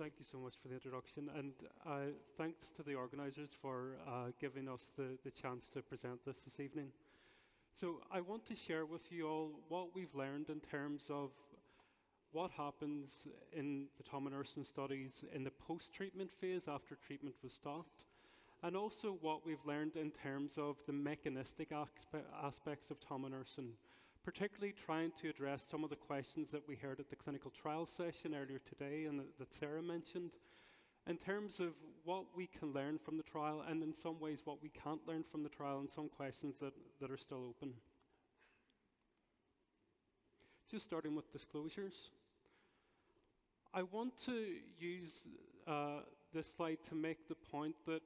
Thank you so much for the introduction, and thanks to the organisers for giving us the chance to present this evening. So I want to share with you all what we've learned in terms of what happens in the tominersen studies in the post-treatment phase after treatment was stopped, and also what we've learned in terms of the mechanistic aspects of tominersen, particularly trying to address some of the questions that we heard at the clinical trial session earlier today and that Sarah mentioned, in terms of what we can learn from the trial and in some ways what we can't learn from the trial and some questions that are still open. Just starting with disclosures. I want to use this slide to make the point that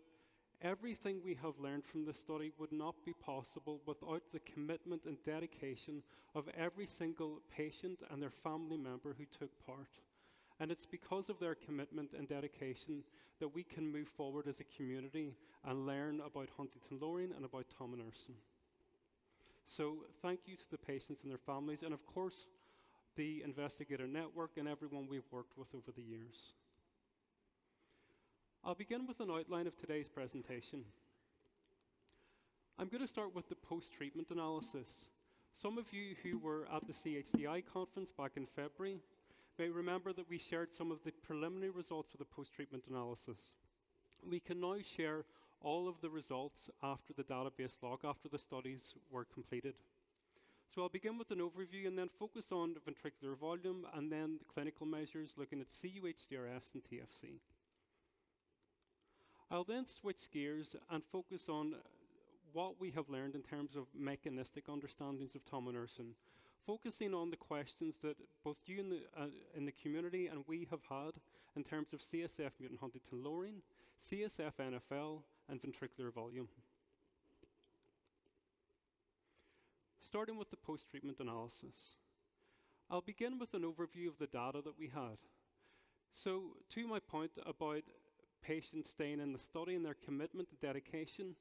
everything we have learned from this study would not be possible without the commitment and dedication of every single patient and their family member who took part. And it's because of their commitment and dedication that we can move forward as a community and learn about Huntington lowering and about tominersen. So thank you to the patients and their families, and of course, the investigator network and everyone we've worked with over the years. I'll begin with an outline of today's presentation. I'm going to start with the post-treatment analysis. Some of you who were at the CHDI conference back in February may remember that we shared some of the preliminary results of the post-treatment analysis. We can now share all of the results after the database lock, after the studies were completed. So I'll begin with an overview and then focus on the ventricular volume and then the clinical measures looking at CUHDRS and TFC. I'll then switch gears and focus on what we have learned in terms of mechanistic understandings of tominersen, focusing on the questions that both you in the community and we have had in terms of CSF mutant Huntingtin lowering, CSF NFL, and ventricular volume. Starting with the post-treatment analysis. I'll begin with an overview of the data that we had. So to my point about patients staying in the study and their commitment and dedication,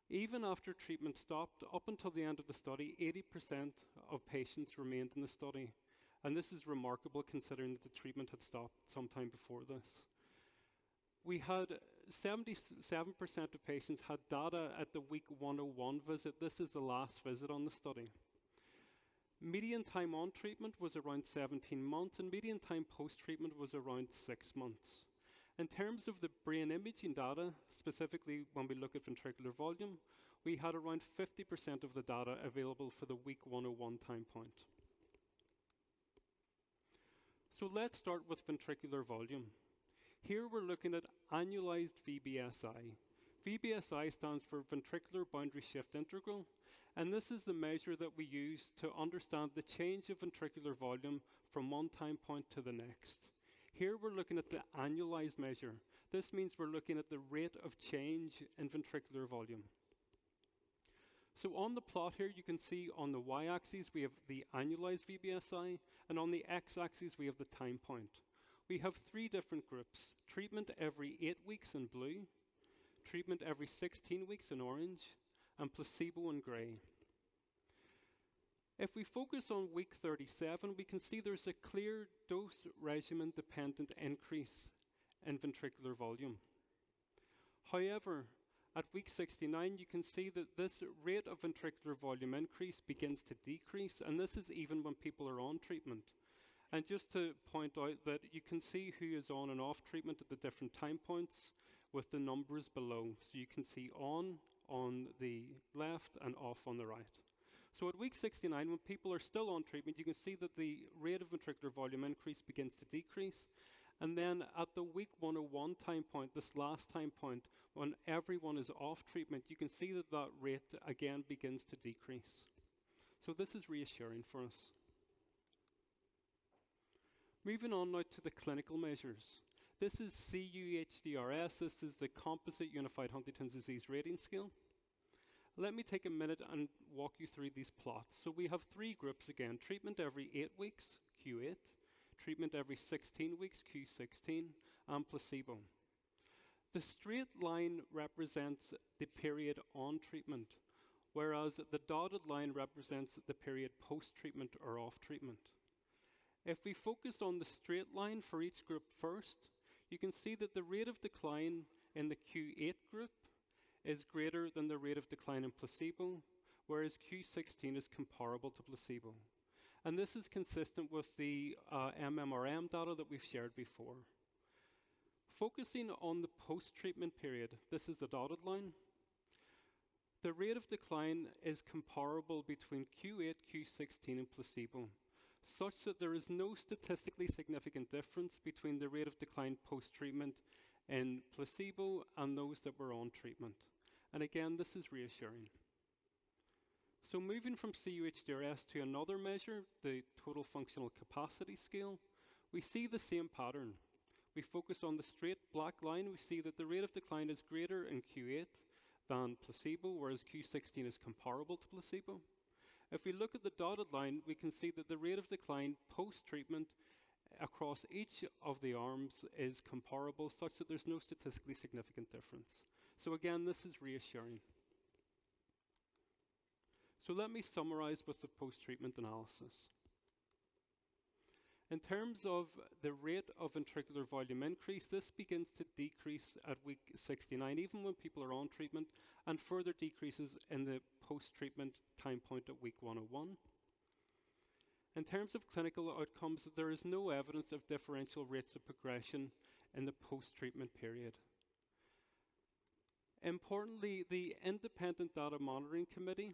even after treatment stopped, up until the end of the study, 80% of patients remained in the study. And this is remarkable considering that the treatment had stopped sometime before this. We had 77% of patients had data at the week 101 visit. This is the last visit on the study. Median time on treatment was around 17 months, and median time post-treatment was around 6 months. In terms of the brain imaging data, specifically when we look at ventricular volume, we had around 50% of the data available for the week 101 time point. So let's start with ventricular volume. Here we're looking at annualized VBSI. VBSI stands for ventricular boundary shift integral, and this is the measure that we use to understand the change of ventricular volume from one time point to the next. Here we're looking at the annualized measure. This means we're looking at the rate of change in ventricular volume. So on the plot here, you can see on the y-axis we have the annualized VBSI, and on the x-axis we have the time point. We have 3 different groups: treatment every 8 weeks in blue, treatment every 16 weeks in orange, and placebo in gray. If we focus on week 37, we can see there's a clear dose regimen dependent increase in ventricular volume. However, at week 69, you can see that this rate of ventricular volume increase begins to decrease, and this is even when people are on treatment. And just to point out that you can see who is on and off treatment at the different time points with the numbers below. So you can see on the left and off on the right. So at week 69, when people are still on treatment, you can see that the rate of ventricular volume increase begins to decrease. And then at the week 101 time point, this last time point, when everyone is off treatment, you can see that that rate again begins to decrease. So this is reassuring for us. Moving on now to the clinical measures. This is CUHDRS. This is the Composite Unified Huntington's Disease Rating Scale. Let me take a minute and walk you through these plots. So we have 3 groups again: treatment every 8 weeks, Q8, treatment every 16 weeks, Q16, and placebo. The straight line represents the period on treatment, whereas the dotted line represents the period post-treatment or off treatment. If we focus on the straight line for each group first, you can see that the rate of decline in the Q8 group is greater than the rate of decline in placebo, whereas Q16 is comparable to placebo. And this is consistent with the MMRM data that we've shared before. Focusing on the post-treatment period, this is the dotted line. The rate of decline is comparable between Q8, Q16, and placebo, such that there is no statistically significant difference between the rate of decline post-treatment in placebo and those that were on treatment. And again, this is reassuring. So moving from cUHDRS to another measure, the total functional capacity scale, we see the same pattern. We focus on the straight black line, we see that the rate of decline is greater in Q8 than placebo, whereas Q16 is comparable to placebo. If we look at the dotted line, we can see that the rate of decline post-treatment across each of the arms is comparable, such that there's no statistically significant difference. So again, this is reassuring. So let me summarize with the post-treatment analysis. In terms of the rate of ventricular volume increase, this begins to decrease at week 69, even when people are on treatment, and further decreases in the post-treatment time point at week 101. In terms of clinical outcomes, there is no evidence of differential rates of progression in the post-treatment period. Importantly, the Independent Data Monitoring Committee,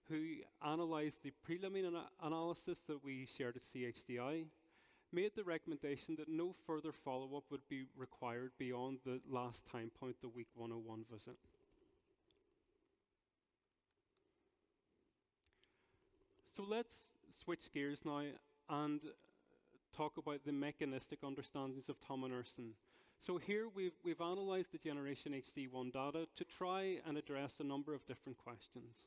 who analysed the prelim analysis that we shared at CHDI, made the recommendation that no further follow-up would be required beyond the last time point, the week 101 visit. So let's switch gears now and talk about the mechanistic understandings of tominersen. So here we've analysed the Generation HD1 data to try and address a number of different questions.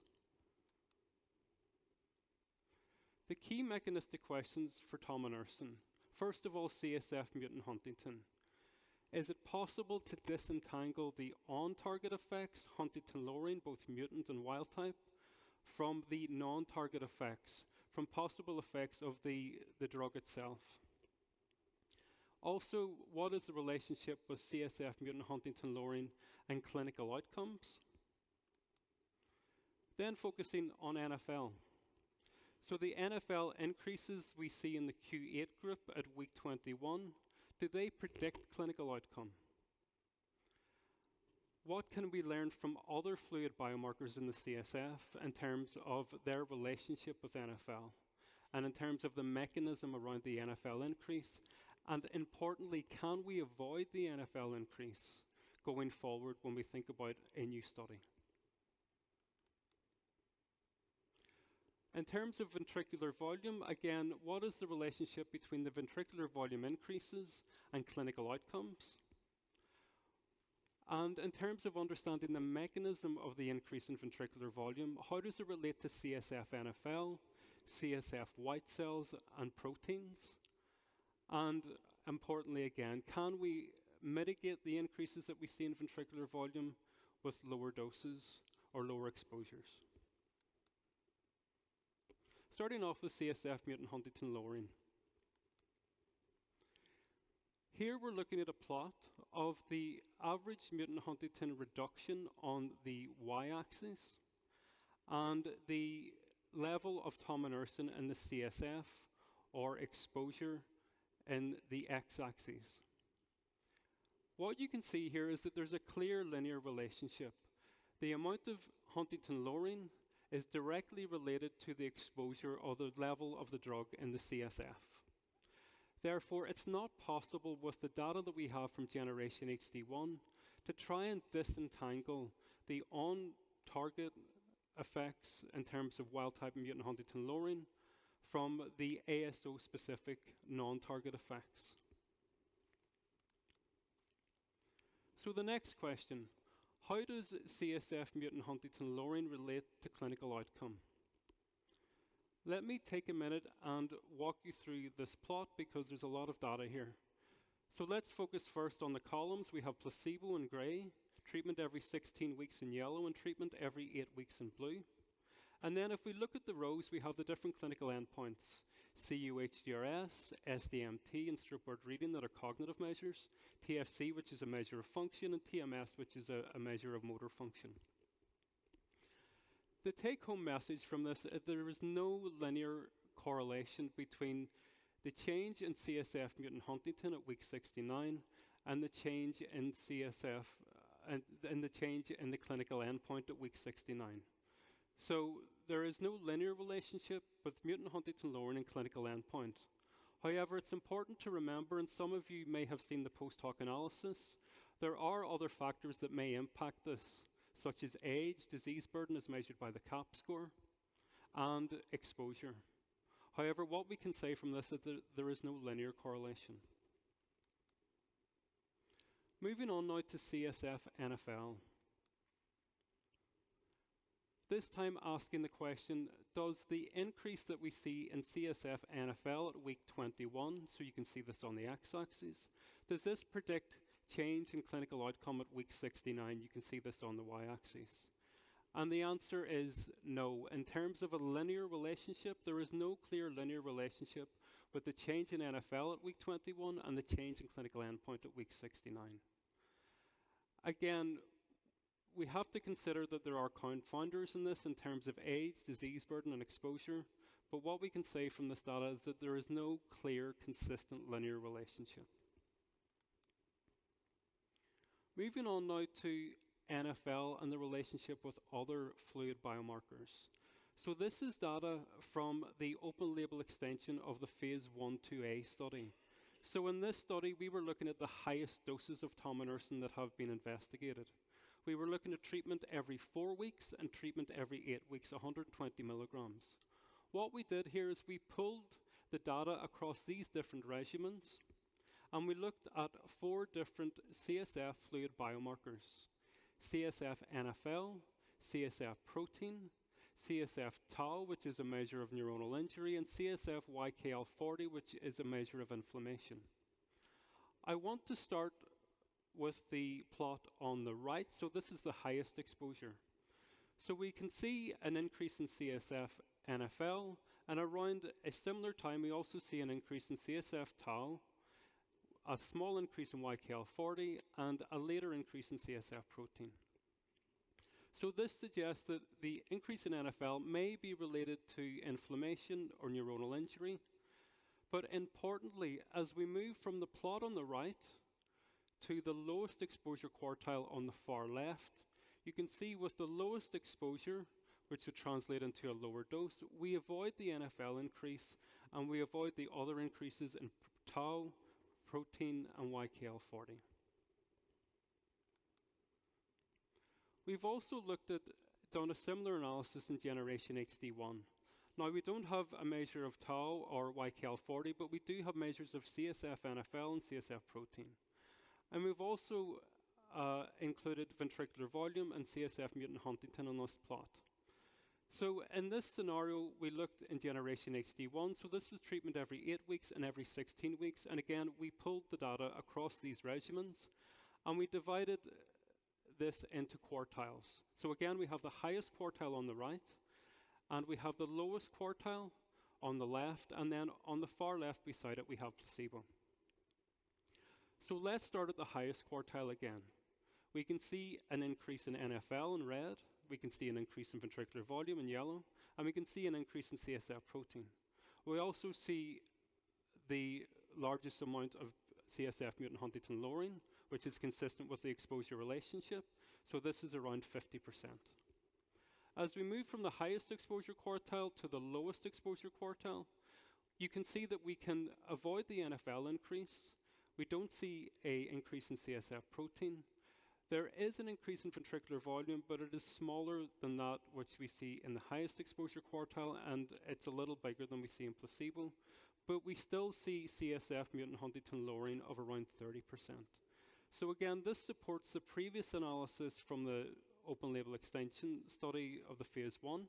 The key mechanistic questions for tominersen. First of all, CSF mutant Huntingtin. Is it possible to disentangle the on-target effects, Huntingtin lowering, both mutant and wild type, from the non-target effects, from possible effects of the drug itself? Also, what is the relationship with CSF mutant Huntingtin lowering and clinical outcomes? Then focusing on NFL. So the NFL increases we see in the Q8 group at week 21, do they predict clinical outcome? What can we learn from other fluid biomarkers in the CSF in terms of their relationship with NFL, and in terms of the mechanism around the NFL increase? And importantly, can we avoid the NFL increase going forward when we think about a new study? In terms of ventricular volume, again, what is the relationship between the ventricular volume increases and clinical outcomes? And in terms of understanding the mechanism of the increase in ventricular volume, how does it relate to CSF NFL, CSF white cells, and proteins? And importantly again, can we mitigate the increases that we see in ventricular volume with lower doses or lower exposures? Starting off with CSF mutant Huntingtin lowering. Here we're looking at a plot of the average mutant Huntingtin reduction on the y-axis and the level of tominersen in the CSF, or exposure, in the x-axis. What you can see here is that there's a clear linear relationship. The amount of Huntingtin lowering is directly related to the exposure or the level of the drug in the CSF. Therefore, it's not possible with the data that we have from Generation HD1 to try and disentangle the on-target effects in terms of wild-type mutant Huntingtin lowering from the ASO-specific non-target effects. So the next question, how does CSF mutant Huntingtin lowering relate to clinical outcome? Let me take a minute and walk you through this plot because there's a lot of data here. So let's focus first on the columns. We have placebo in gray, treatment every 16 weeks in yellow, and treatment every 8 weeks in blue. And then if we look at the rows, we have the different clinical endpoints. CUHDRS, SDMT, and strip word reading that are cognitive measures, TFC, which is a measure of function, and TMS, which is a measure of motor function. The take-home message from this is there is no linear correlation between the change in CSF mutant huntingtin at week 69 and the change in CSF and the change in the clinical endpoint at week 69. So there is no linear relationship with mutant huntingtin lowering and clinical endpoint. However, it's important to remember, and some of you may have seen the post-hoc analysis, there are other factors that may impact this, such as age, disease burden as measured by the CAP score, and exposure. However, what we can say from this is that there is no linear correlation. Moving on now to CSF NFL. This time asking the question, does the increase that we see in CSF NFL at week 21, so you can see this on the x-axis, does this predict change in clinical outcome at week 69? You can see this on the y-axis. And the answer is no. In terms of a linear relationship, there is no clear linear relationship with the change in NFL at week 21 and the change in clinical endpoint at week 69. Again, we have to consider that there are confounders in this in terms of age, disease burden, and exposure, but what we can say from this data is that there is no clear, consistent linear relationship. Moving on now to NFL and the relationship with other fluid biomarkers. So this is data from the open label extension of the phase 1/2A study. So in this study, we were looking at the highest doses of tominersen that have been investigated. We were looking at treatment every 4 weeks and treatment every 8 weeks, 120 milligrams. What we did here is we pulled the data across these different regimens, and we looked at 4 different CSF fluid biomarkers: CSF NFL, CSF protein, CSF tau, which is a measure of neuronal injury, and CSF YKL40, which is a measure of inflammation. I want to start with the plot on the right. So this is the highest exposure. So we can see an increase in CSF NFL, and around a similar time we also see an increase in CSF tau, a small increase in YKL40, and a later increase in CSF protein. So this suggests that the increase in NFL may be related to inflammation or neuronal injury, but importantly, as we move from the plot on the right to the lowest exposure quartile on the far left, you can see with the lowest exposure, which would translate into a lower dose, we avoid the NFL increase and we avoid the other increases in tau, protein, and YKL40. We've also done a similar analysis in generation HD1. Now, we don't have a measure of tau or YKL40, but we do have measures of CSF NFL and CSF protein. And we've also included ventricular volume and CSF mutant huntingtin on this plot. So in this scenario, we looked in generation HD1. So this was treatment every 8 weeks and every 16 weeks. And again, we pulled the data across these regimens, and we divided this into quartiles. So again, we have the highest quartile on the right, and we have the lowest quartile on the left, and then on the far left beside it, we have placebo. So let's start at the highest quartile again. We can see an increase in NFL in red, we can see an increase in ventricular volume in yellow, and we can see an increase in CSF protein. We also see the largest amount of CSF mutant huntingtin lowering, which is consistent with the exposure relationship, so this is around 50%. As we move from the highest exposure quartile to the lowest exposure quartile, you can see that we can avoid the NFL increase. We don't see an increase in CSF protein. There is an increase in ventricular volume, but it is smaller than that which we see in the highest exposure quartile, and it's a little bigger than we see in placebo. But we still see CSF mutant huntingtin lowering of around 30%. So again, this supports the previous analysis from the open label extension study of the phase 1,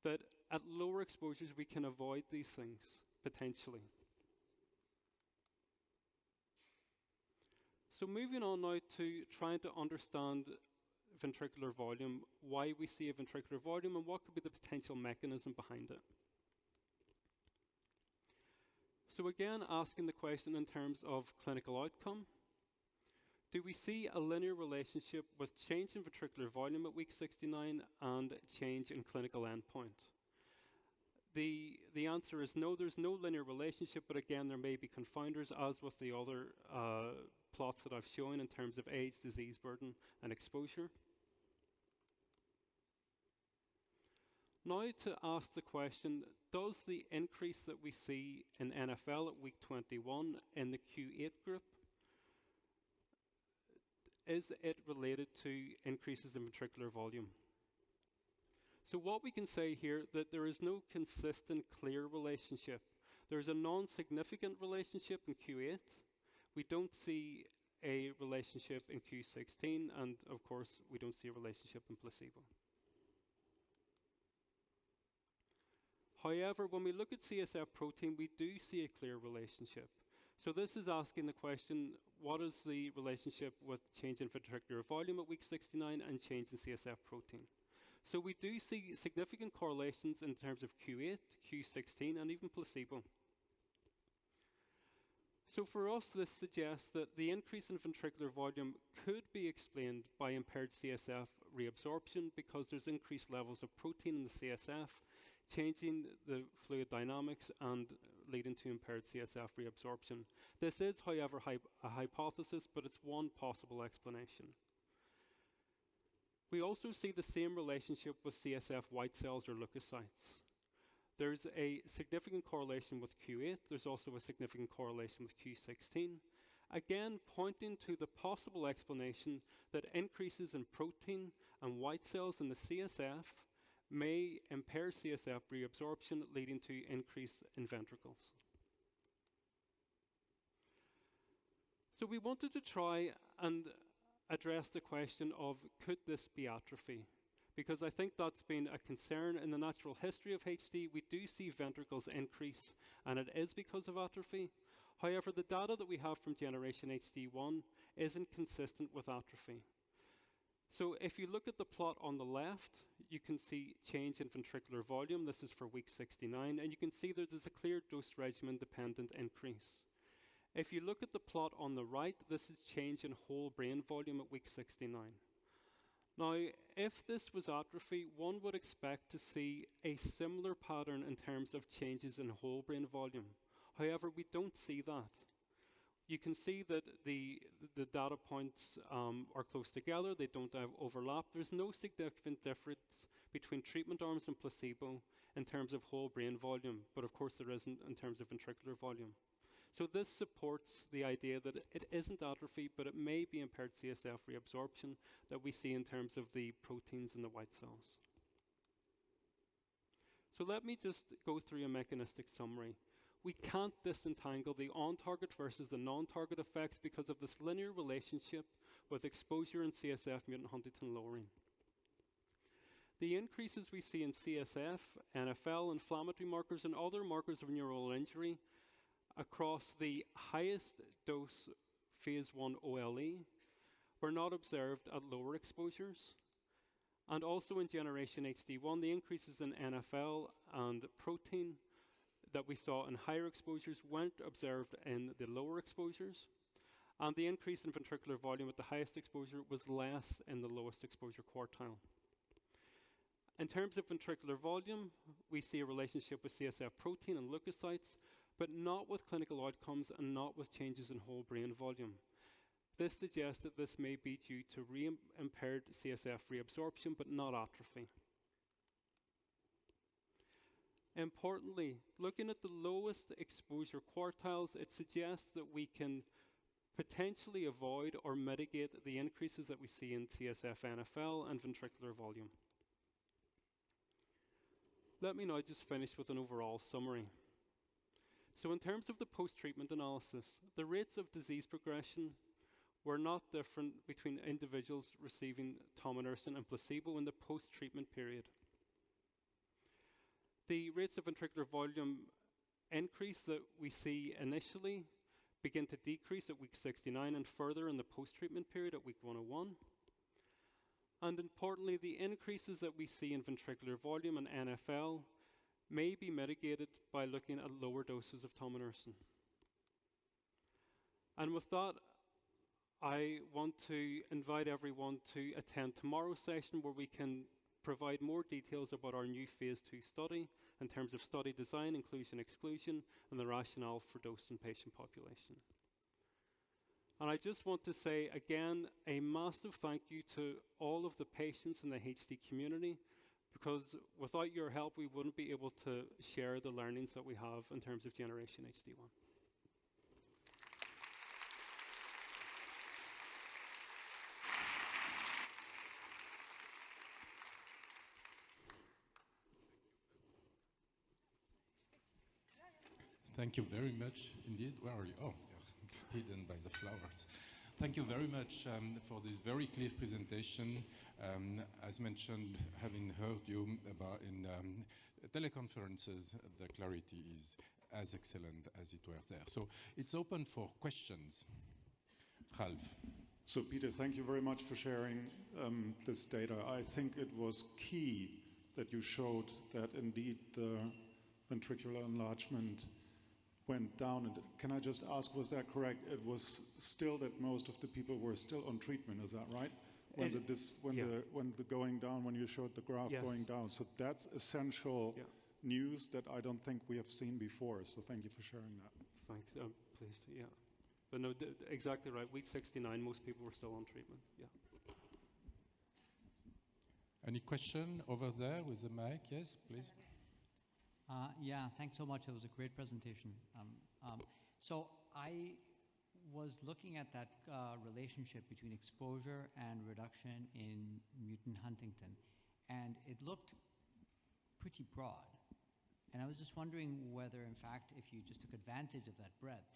that at lower exposures we can avoid these things, potentially. So moving on now to trying to understand ventricular volume, why we see a ventricular volume and what could be the potential mechanism behind it. So again, asking the question in terms of clinical outcome, do we see a linear relationship with change in ventricular volume at week 69 and change in clinical endpoint? The answer is no, there's no linear relationship, but again, there may be confounders, as with the other plots that I've shown in terms of age, disease burden, and exposure. Now to ask the question, does the increase that we see in NFL at week 21 in the Q8 group, is it related to increases in ventricular volume? So what we can say here, that there is no consistent, clear relationship. There's a non-significant relationship in Q8. We don't see a relationship in Q16, and of course, we don't see a relationship in placebo. However, when we look at CSF protein, we do see a clear relationship. So this is asking the question, what is the relationship with change in ventricular volume at week 69 and change in CSF protein? So we do see significant correlations in terms of Q8, Q16, and even placebo. So for us, this suggests that the increase in ventricular volume could be explained by impaired CSF reabsorption because there's increased levels of protein in the CSF, changing the fluid dynamics and leading to impaired CSF reabsorption. This is, however, a hypothesis, but it's one possible explanation. We also see the same relationship with CSF white cells or leukocytes. There's a significant correlation with Q8. There's also a significant correlation with Q16. Again, pointing to the possible explanation that increases in protein and white cells in the CSF may impair CSF reabsorption, leading to increase in ventricles. So we wanted to try and address the question of, could this be atrophy? Because I think that's been a concern in the natural history of HD. We do see ventricles increase, and it is because of atrophy. However, the data that we have from generation HD1 isn't consistent with atrophy. So if you look at the plot on the left, you can see change in ventricular volume. This is for week 69, and you can see that there's a clear dose regimen dependent increase. If you look at the plot on the right, this is change in whole brain volume at week 69. Now, if this was atrophy, one would expect to see a similar pattern in terms of changes in whole brain volume. However, we don't see that. You can see that the data points are close together, they don't have overlap. There's no significant difference between treatment arms and placebo in terms of whole brain volume, but of course there isn't in terms of ventricular volume. So this supports the idea that it isn't atrophy, but it may be impaired CSF reabsorption that we see in terms of the proteins in the white cells. So let me just go through a mechanistic summary. We can't disentangle the on-target versus the non-target effects because of this linear relationship with exposure and CSF mutant huntingtin lowering. The increases we see in CSF, NFL, inflammatory markers, and other markers of neural injury across the highest dose phase 1 OLE were not observed at lower exposures. And also in generation HD1, the increases in NFL and protein that we saw in higher exposures weren't observed in the lower exposures. And the increase in ventricular volume at the highest exposure was less in the lowest exposure quartile. In terms of ventricular volume, we see a relationship with CSF protein and leukocytes, but not with clinical outcomes and not with changes in whole brain volume. This suggests that this may be due to impaired CSF reabsorption, but not atrophy. Importantly, looking at the lowest exposure quartiles, it suggests that we can potentially avoid or mitigate the increases that we see in CSF NFL and ventricular volume. Let me now just finish with an overall summary. So in terms of the post-treatment analysis, the rates of disease progression were not different between individuals receiving tominersen and placebo in the post-treatment period. The rates of ventricular volume increase that we see initially begin to decrease at week 69 and further in the post-treatment period at week 101. And importantly, the increases that we see in ventricular volume and NFL may be mitigated by looking at lower doses of tominersen. And with that, I want to invite everyone to attend tomorrow's session, where we can provide more details about our new phase 2 study in terms of study design, inclusion, exclusion, and the rationale for dose and patient population. And I just want to say again, a massive thank you to all of the patients in the HD community, because without your help, we wouldn't be able to share the learnings that we have in terms of Generation HD1. Thank you very much indeed. Where are you? Oh, you're hidden by the flowers. Thank you very much for this very clear presentation. As mentioned, having heard you about in teleconferences, the clarity is as excellent as it were there. So it's open for questions. Ralph. So Peter, thank you very much for sharing this data. I think it was key that you showed that indeed the ventricular enlargement went down. And can I just ask, was that correct? It was still that most of the people were still on treatment, is that right? When the going down, when you showed the graph going down. So that's essential news that I don't think we have seen before. So thank you for sharing that. Thanks, I'm pleased to, But no, exactly right. Week 69, most people were still on treatment, Any question over there with the mic? Yes, please. Thanks so much. It was a great presentation. So I was looking at that relationship between exposure and reduction in mutant huntingtin, and it looked pretty broad. And I was just wondering whether, in fact, if you just took advantage of that breadth,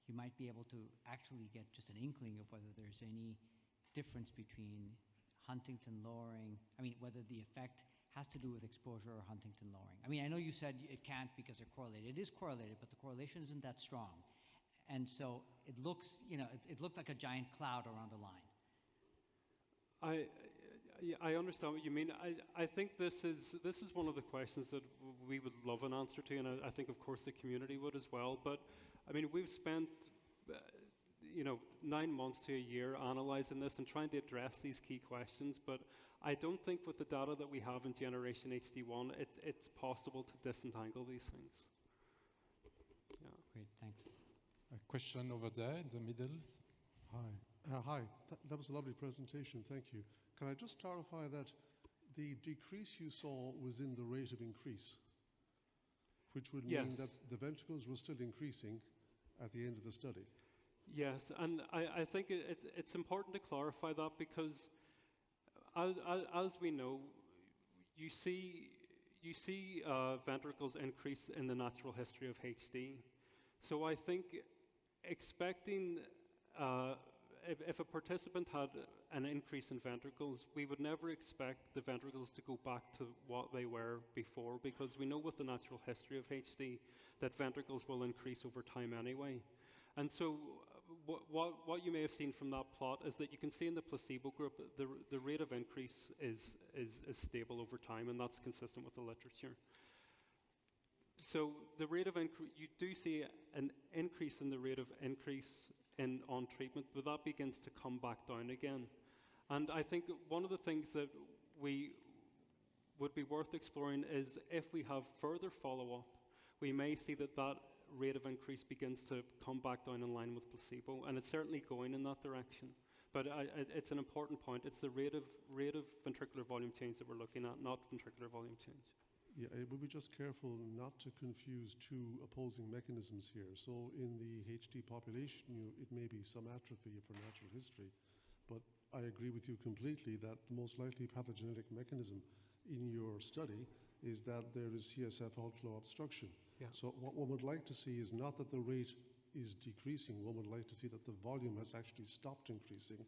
you might be able to actually get just an inkling of whether there's any difference between huntingtin lowering, whether the effect has to do with exposure or huntingtin lowering. I know you said it can't because they're correlated. It is correlated, but the correlation isn't that strong. And so it looks, it looked like a giant cloud around a line. I understand what you mean. I think this is one of the questions that we would love an answer to, and I think, of course, the community would as well. But we've spent 9 months to a year analyzing this and trying to address these key questions. But I don't think with the data that we have in Generation HD1, it's possible to disentangle these things. Great, thanks. A question over there in the middle. Hi. That was a lovely presentation. Thank you. Can I just clarify that the decrease you saw was in the rate of increase, which would mean that the ventricles were still increasing at the end of the study? Yes, and I think it's important to clarify that, because as we know, you see ventricles increase in the natural history of HD. So I think expecting, if a participant had an increase in ventricles, we would never expect the ventricles to go back to what they were before, because we know with the natural history of HD that ventricles will increase over time anyway. And so what you may have seen from that plot is that you can see in the placebo group the rate of increase is stable over time, and that's consistent with the literature. So the rate of increase, you do see an increase in the rate of increase on treatment, but that begins to come back down again. And I think one of the things that we would be worth exploring is, if we have further follow-up, we may see that rate of increase begins to come back down in line with placebo, and it's certainly going in that direction. But it's an important point. It's the rate of ventricular volume change that we're looking at, not ventricular volume change. Yeah, we'll be just careful not to confuse two opposing mechanisms here. So in the HD population, it may be some atrophy for natural history, but I agree with you completely that the most likely pathogenic mechanism in your study is that there is CSF outflow obstruction. Yeah. So what one would like to see is not that the rate is decreasing, one would like to see that the volume has actually stopped increasing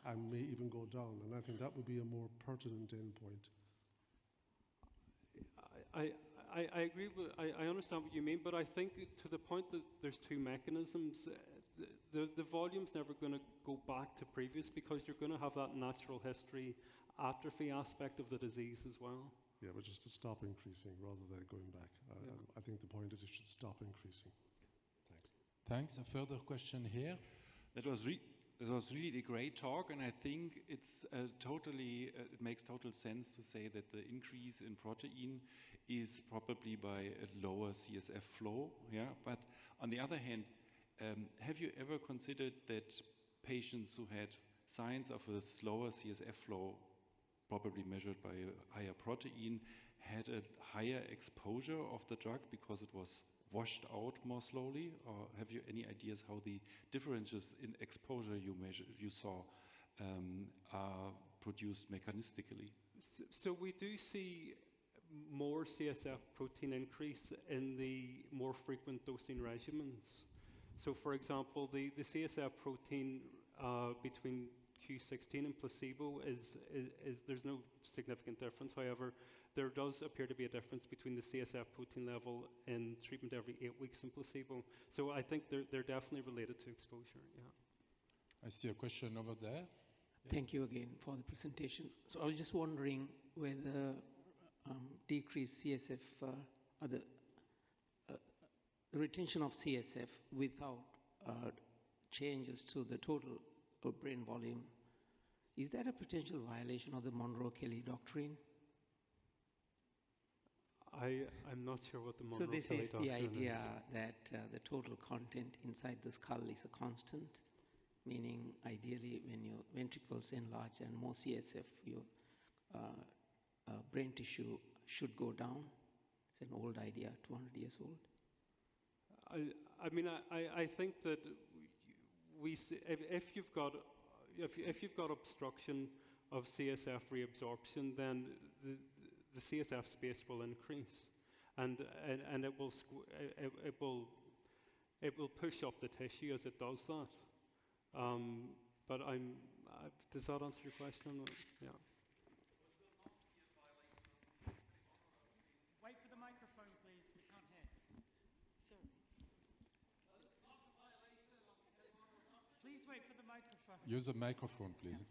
and may even go down, and I think that would be a more pertinent endpoint. I agree with, I understand what you mean, but I think to the point that there's two mechanisms, the volume's never going to go back to previous, because you're going to have that natural history atrophy aspect of the disease as well. Yeah, but just to stop increasing rather than going back. I think the point is it should stop increasing. Thanks. Thanks. A further question here. That was really a great talk, and I think it's it makes total sense to say that the increase in protein is probably by a lower CSF flow. Yeah, but on the other hand, have you ever considered that patients who had signs of a slower CSF flow, probably measured by a higher protein, had a higher exposure of the drug because it was washed out more slowly? Or have you any ideas how the differences in exposure you saw are produced mechanistically? So we do see more CSF protein increase in the more frequent dosing regimens. So for example, the CSF protein between Q16 and placebo is there's no significant difference. However, there does appear to be a difference between the CSF protein level in treatment every 8 weeks and placebo. So I think they're definitely related to exposure, yeah. I see a question over there. Yes. Thank you again for the presentation. So I was just wondering whether decreased CSF, the retention of CSF without changes to the total brain volume, is that a potential violation of the Monroe-Kelly doctrine? I'm not sure what the Monroe-Kelly doctrine is. So this is the idea is. that the total content inside the skull is a constant, meaning ideally when your ventricles enlarge and more CSF, your brain tissue should go down. It's an old idea, 200 years old. I mean, I think that we see, if you've got obstruction of CSF reabsorption, then the CSF space will increase, and it will push up the tissue as it does that. But does that answer your question? Yeah. Wait for the microphone, please. We can't hear. Sorry. Please wait for the microphone. Use a microphone, please.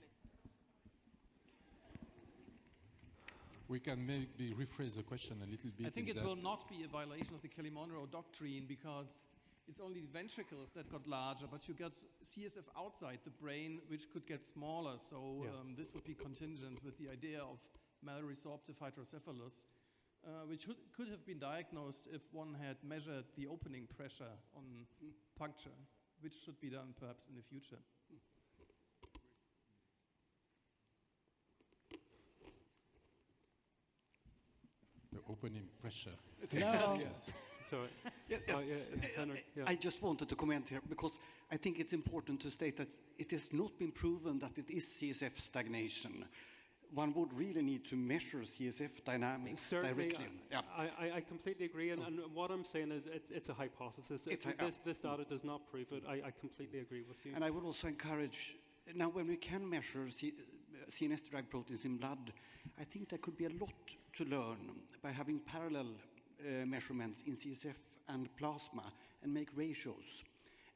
We can maybe rephrase the question a little bit. I think it will not be a violation of the Kelly-Monroe doctrine because it's only the ventricles that got larger, but you got CSF outside the brain, which could get smaller. So this would be contingent with the idea of malresorptive hydrocephalus, which could have been diagnosed if one had measured the opening pressure on puncture, which should be done perhaps in the future. The opening pressure. No. Yes. So, Yes. Henrik, yeah. I just wanted to comment here because I think it's important to state that it has not been proven that it is CSF stagnation. One would really need to measure CSF dynamics Certainly, directly. I completely agree, and what I'm saying is it's a hypothesis. This data does not prove it. I completely agree with you. And I would also encourage, now when we can measure CNS-derived proteins in blood, I think there could be a lot to learn by having parallel measurements in CSF and plasma and make ratios,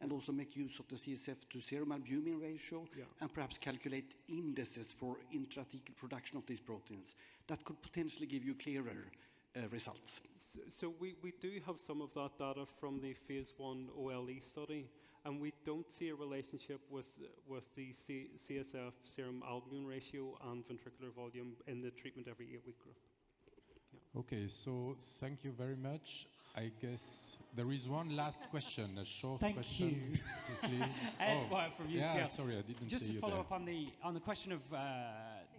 and also make use of the CSF to serum albumin ratio, and perhaps calculate indices for intrathecal production of these proteins. That could potentially give you clearer results. So we do have some of that data from the phase 1 OLE study, and we don't see a relationship with the CSF serum albumin ratio and ventricular volume in the treatment every 8-week group. Yeah. Okay, so thank you very much. I guess there is one last question, a short Thank question. you. Please. Ed Wyatt from UCL. Yeah, sorry, I didn't Just see to you follow there. up on the question of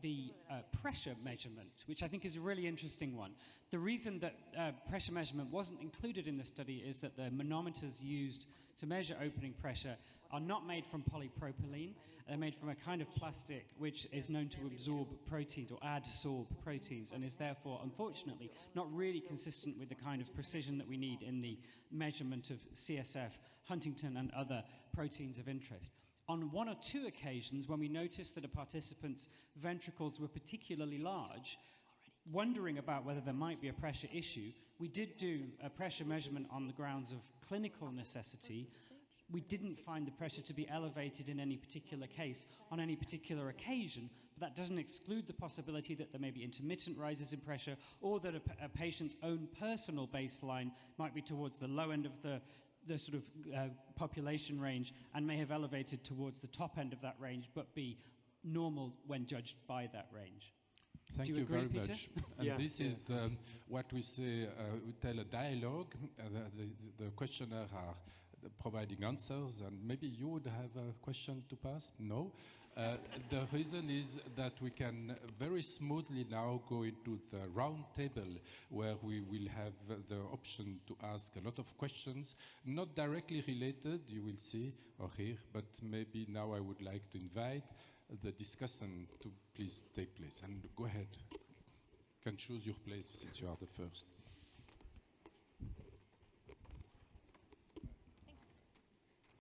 the pressure measurement, which I think is a really interesting one. The reason that pressure measurement wasn't included in the study is that the manometers used to measure opening pressure are not made from polypropylene. They're made from a kind of plastic which is known to absorb proteins or adsorb proteins, and is therefore, unfortunately, not really consistent with the kind of precision that we need in the measurement of CSF, Huntington, and other proteins of interest. On 1 or 2 occasions, when we noticed that a participant's ventricles were particularly large, wondering about whether there might be a pressure issue, we did do a pressure measurement on the grounds of clinical necessity. We didn't find the pressure to be elevated in any particular case on any particular occasion, but That doesn't exclude the possibility that there may be intermittent rises in pressure, or that a patient's own personal baseline might be towards the low end of the sort of population range and may have elevated towards the top end of that range, but be normal when judged by that range. Thank Do you agree, very Peter? much. And this is what we say, we tell a dialogue. The questionnaire are providing answers, and maybe you would have a question to pass? No? The reason is that we can very smoothly now go into the round table where we will have the option to ask a lot of questions, not directly related, you will see, or hear, but maybe now I would like to invite the discussion to please take place. And go ahead. You can choose your place since you are the first.